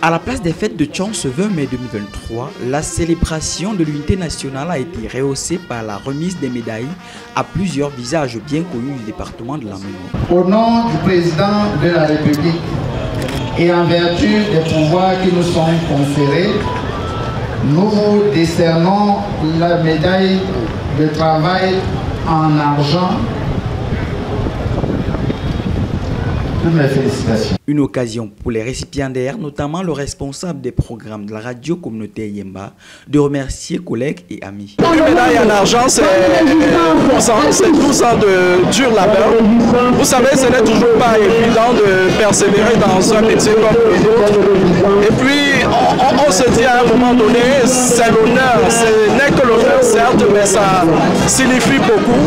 À la place des fêtes de Tchon ce 20 mai 2023, la célébration de l'unité nationale a été rehaussée par la remise des médailles à plusieurs visages bien connus du département de l'Amenoi. Au nom du président de la République et en vertu des pouvoirs qui nous sont conférés, nous vous décernons la médaille de travail en argent. Toutes mes félicitations. Une occasion pour les récipiendaires, notamment le responsable des programmes de la radio communautaire Yemba, de remercier collègues et amis. Une médaille en argent, c'est 12 ans de dur labeur. Vous savez, ce n'est toujours pas évident de persévérer dans un métier comme l'autre. Et puis, on se dit à un moment donné, c'est l'honneur. Ce n'est que l'honneur, certes, mais ça signifie beaucoup.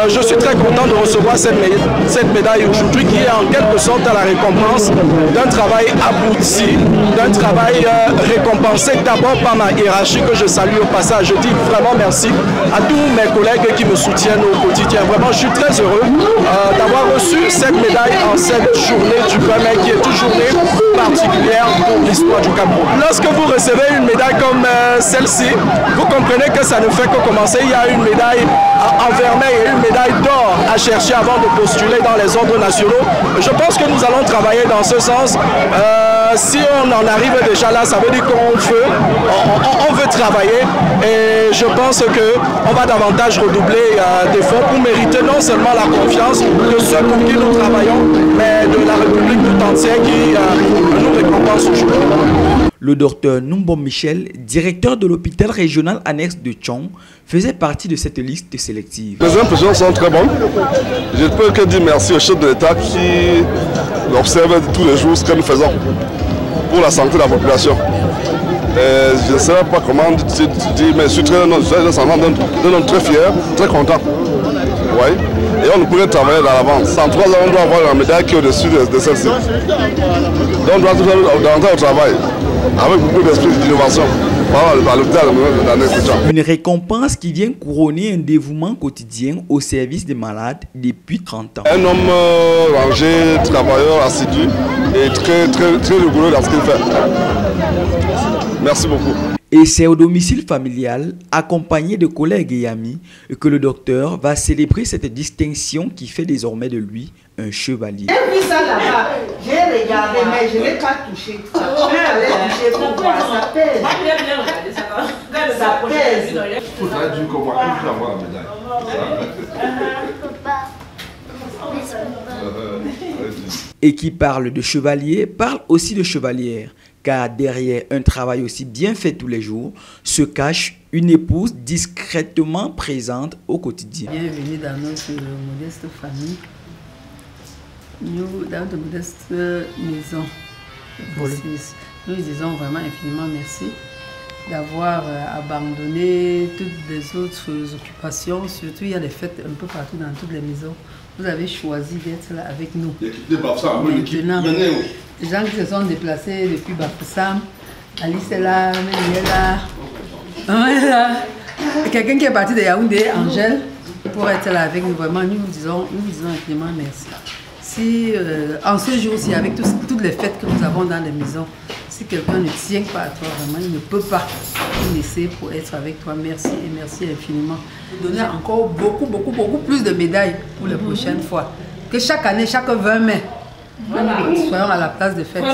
Je suis très content de recevoir cette médaille aujourd'hui qui est en quelque sorte à la récompense d'un travail abouti, d'un travail récompensé d'abord par ma hiérarchie que je salue au passage. Je dis vraiment merci à tous mes collègues qui me soutiennent au quotidien. Vraiment, je suis très heureux d'avoir reçu cette médaille en cette journée du 20 mai qui est une journée particulière pour l'histoire du Cameroun. Lorsque vous recevez une médaille comme celle-ci, vous comprenez que ça ne fait que commencer. Il y a une médaille en vermeil et une médaille d'or à chercher avant de postuler dans les ordres nationaux. Je pense que nous allons travailler dans ce sens. Si on en arrive déjà là, ça veut dire qu'on veut travailler et je pense qu'on va davantage redoubler d'efforts pour mériter non seulement la confiance de ceux pour qui nous travaillons, mais de la République tout entière qui nous récompense aujourd'hui. Le docteur Numbom Michel, directeur de l'hôpital régional annexe de Tchon, faisait partie de cette liste sélective. Les impressions sont très bonnes. Je ne peux que dire merci au chef de l'État qui observe tous les jours ce que nous faisons pour la santé de la population. Et je ne sais pas comment dire, mais je suis très très fier, très content. Oui. Et on pourrait travailler dans l'avance. Sans 3 ans, on doit avoir la médaille qui est au-dessus de celle-ci. Donc on doit rentrer au travail avec beaucoup d'esprit d'innovation. Une récompense qui vient couronner un dévouement quotidien au service des malades depuis 30 ans. Un homme rangé, travailleur, assidu et très rigoureux dans ce qu'il fait. Merci beaucoup. Et c'est au domicile familial, accompagné de collègues et amis, que le docteur va célébrer cette distinction qui fait désormais de lui un chevalier. J'ai vu ça là-bas, j'ai regardé, mais je ne l'ai pas touché. Je pour voir, ça pèse. Ça pèse. Il faudrait dire qu'on va avoir la médaille. Et qui parle de chevalier, parle aussi de chevalière. Car derrière un travail aussi bien fait tous les jours, se cache une épouse discrètement présente au quotidien. Bienvenue dans notre modeste famille. Nous, dans notre modeste maison. Nous disons vraiment infiniment merci d'avoir abandonné toutes les autres occupations. Surtout, il y a des fêtes un peu partout dans toutes les maisons. Vous avez choisi d'être là avec nous. Maintenant, les gens qui se sont déplacés depuis Bafoussam, Alice est là, Mélie est là, maman est là. Quelqu'un qui est parti de Yaoundé, Angèle, pour être là avec nous. Vraiment, nous vous disons infiniment merci. Si en ce jour-ci, avec toutes les fêtes que nous avons dans les maisons, si quelqu'un ne tient pas à toi, vraiment, il ne peut pas te laisser pour être avec toi. Merci et merci infiniment. Vous donnez encore beaucoup plus de médailles pour les prochaines fois. Que chaque année, chaque 20 mai, nous soyons à la place des fêtes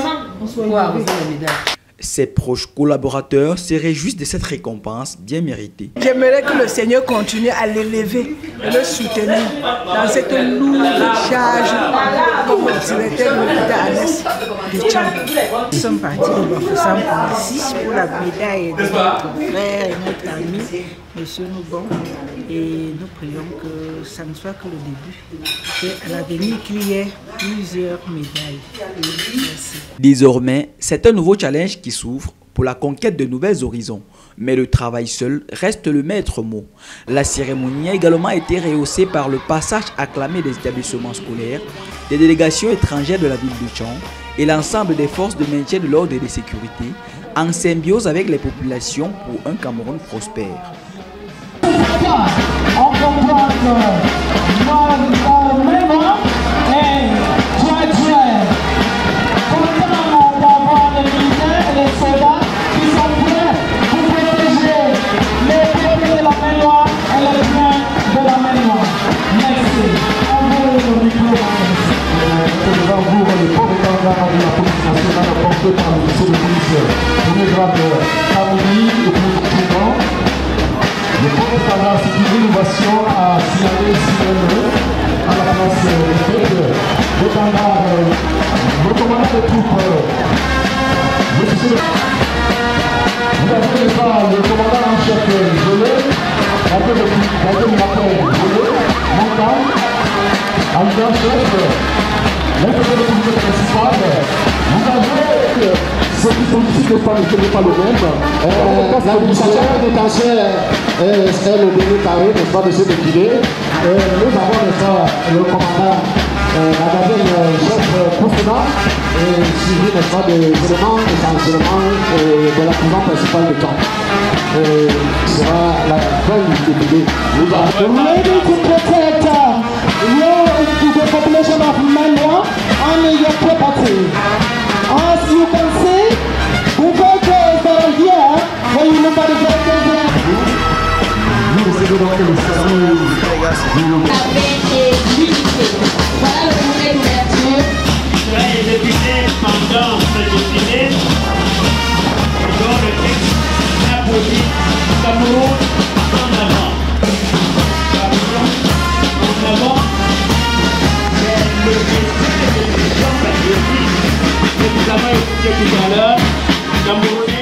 pour arroser les médailles. Ses proches collaborateurs se réjouissent de cette récompense bien méritée. J'aimerais que le Seigneur continue à l'élever et le soutenir dans cette lourde charge comme directeur de l'hôpital annexe de Tchon. Nous sommes partis de Bafoussam pour la médaille de notre frère et notre ami, M. Noubon. Et nous prions que ça ne soit que le début, qu'à l'avenir qu'il y ait plusieurs médailles. Merci. Désormais, c'est un nouveau challenge qui s'ouvre pour la conquête de nouveaux horizons. Mais le travail seul reste le maître mot. La cérémonie a également été rehaussée par le passage acclamé des établissements scolaires, des délégations étrangères de la ville de Tchon et l'ensemble des forces de maintien de l'ordre et de sécurité en symbiose avec les populations pour un Cameroun prospère. On comprend que moi, vraiment, et très, content d'avoir le l'étendard, le commandant de troupes, vous avez le commandant en chef Gelé, la tête du rappel Gelé, Montagne, adjudant chef, l'inspecteur de police principal, vous avez ce qui politique n'est pas le même. L'administration pénitentiaire est le dernier carré, n'est-ce pas, de ce défilé. Nous avons, n'est-ce pas, le commandant, la gardienne chef Koufina, suivi, n'est-ce pas, des éléments essentiellement de la prison principale de Caen. Ce sera la fin du défilé. Ready to protect the population of Manoa and your property. As you can see, the vehicles that are here, when you look at the vehicles voilà le bouquet d'ouverture. Sera exécuté pendant ce défilé dont le texte applaudit Cameroun en avant. Cameroun en avant, c'est le message de l'émission patriotique que nous avons écouté tout à l'heure. Cameroun